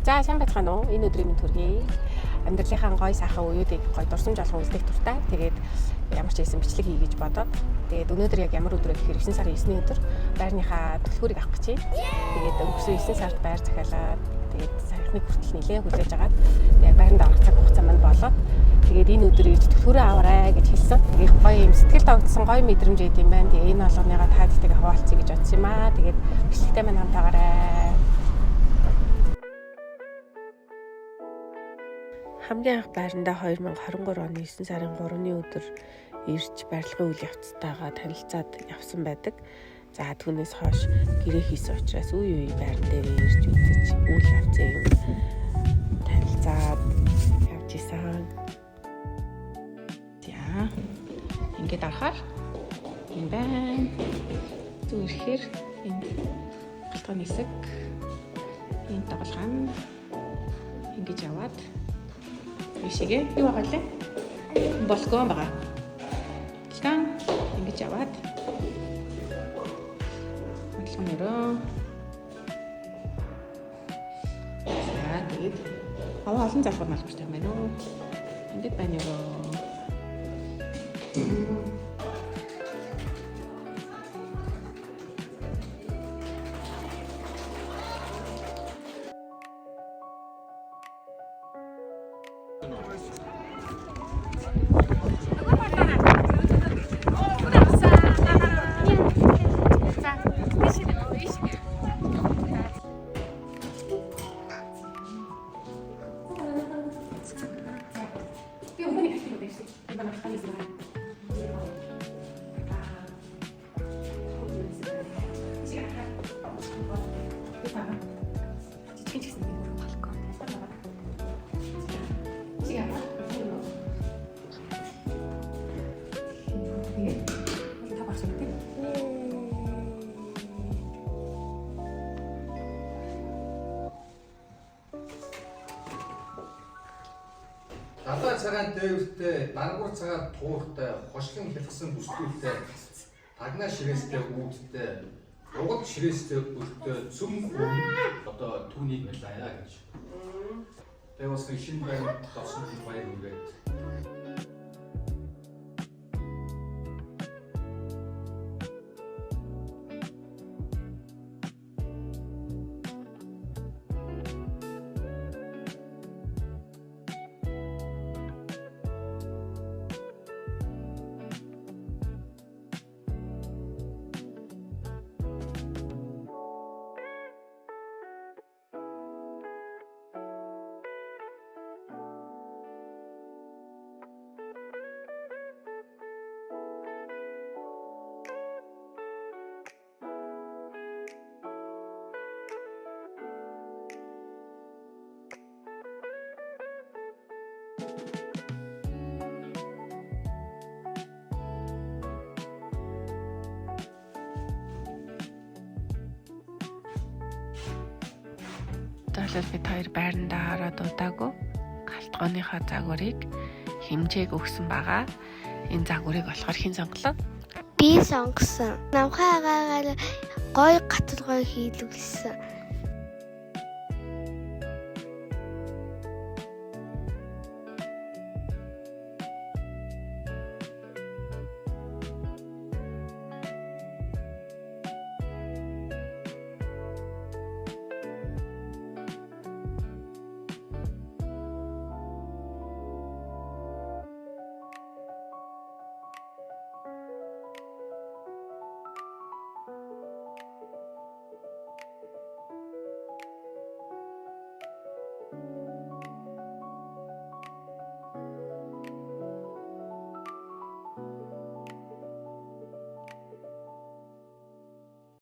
За сайн байцгаана уу? Энэ өдрийн мэнд хүргэе. Амьдралынхаа гоё сайхан үеүүдийг гоё дурсамж олгон үлдэх туртай. Тэгээд ямар ч хэсэн бичлэг хий гэж бодоод тэгээд өнөөдөр яг ямар өдөр вэ гэхээр 9 сарын 9-ний өдөр байрныхаа төлхөөрийг авах гэж байна. Тэгээд өнгөрсөн 9 сард байр захиалаад тэгээд саяхны хүртэл нэлээд хүлээж агаад тэгээд байранд орох цаг хугацаа маань болоод тэгээд энэ өдөр ирж төлхөөрөө аваарай гэж хэлсэн. Тэгээд гоё юм сэтгэл тогтсон гоё мэдрэмж өгд юм байна. Тэгээд энэ болгоныгаа таадтайг хаваалцъя гэж бодсон юм аа. Тэгээд бичлэгтэй маань хамтаагаарай. Хамгийн анх байрандаа 2023 оны 9 сарын 3-ны өдөр ирж барилгын үйл явцтайгаа танилцаад явсан байдаг. За түүнээс хойш гэрээ хийсэн учраас үе байран дээр ирж үзэж үйл явцыг танилцаад явж исэн. За ингээд арахаар энэ байна. Зүрхээр энэ галтгооны хэсэг энэ тоглоом ингэж яваад Ишигээ юу байгаа лээ? Балкон байгаа. Тан ингэж яваад. Балконороо. За тэгээд аваа олон залхуу малчтай байна уу? Ингээд байна юу? Далай цагаан дээвртэй, дангур цагаан тууртай, хошлон хялгсан бүсгүйтэй, тагнаа ширээстэй үүдтэй, угад ширээстэй өртөө цөм одоо түүнийг байлаа гэж. Тэгээ бас шинэ байранд товсон баяр үргээд. Тэгэлэр бид хоёр байрандаа хараад удаагүй галтгооныхаа загварыг хэмжээг өгсөн байгаа. Энэ загварыг болохоор хэн сонголоо? Би сонгосон. Намхай агаагаар гой гатал гой хийлүүлсэн.